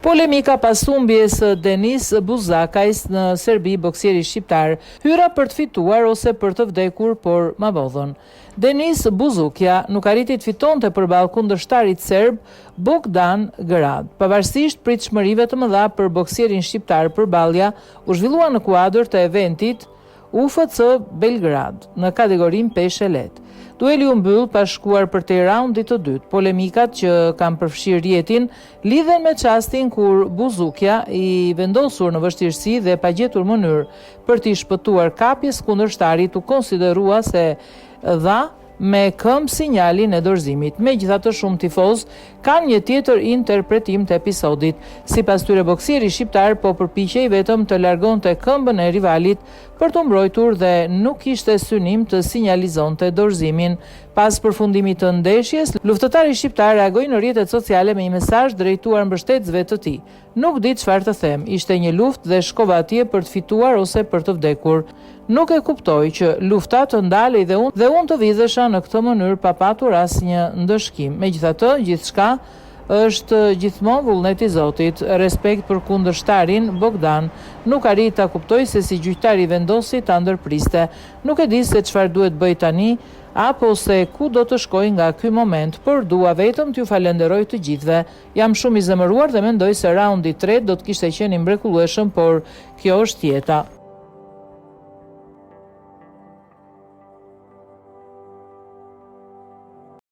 Polemika pas humbjes së Denis Buzakajs në Serbi, boksieri shqiptar hyra për të fituar ose për të vdekur, por ma bodhën. Denis Buzukja nuk arriti të fitonte përballë kundërshtarit serb Bogdan Grad. Pavarësisht pritshmërive të mëdha për boksierin shqiptar, përballja u zhvillua në kuadër të eventit UFC Belgrad në kategorinë peshë lehtë. Dueli u mbyll pas shkuar për te raundit të dytë. Polemikat që kanë përfshirë jetin lidhen me çastin kur Buzukja i vendosur në vështirësi dhe pa gjetur mënyrë për t'i shpëtuar kapjes kundërshtarit u konsiderua se dha me këmbë sinjalin e dorëzimit. Megjithatë, shumë tifoz kanë një tjetër interpretim të episodit. Sipas tyre, boksieri shqiptar po përpiqej vetëm të largonte këmbën e rivalit për të mbrojtur dhe nuk kishte synim të sinjalizonte dorëzimin. Pas përfundimit të ndeshjes, luftëtari shqiptar reagoi në rrjetet sociale me një mesazh drejtuar mbështetësve të tij. Nuk di çfarë të them, ishte një luftë dhe shkova atje për të fituar ose për të vdekur. Nuk e kuptoj që lufta të ndalej dhe unë të vizesha në këtë mënyrë pa patur asnjë ndëshkim. Megjithatë, gjithçka është gjithmonë vullneti i Zotit. Respekt për kundërshtarin Bogdan. Nuk arrit ta kuptoj se si gjyqtari vendosi ta ndërpriste. Nuk e di se çfarë duhet bëj tani apo se ku do të shkoj nga ky moment, por dua vetëm t'ju falenderoj të gjithëve. Jam shumë i zemëruar dhe mendoj se raundi i tretë do të kishte qenë i mrekullueshëm, por kjo është jeta.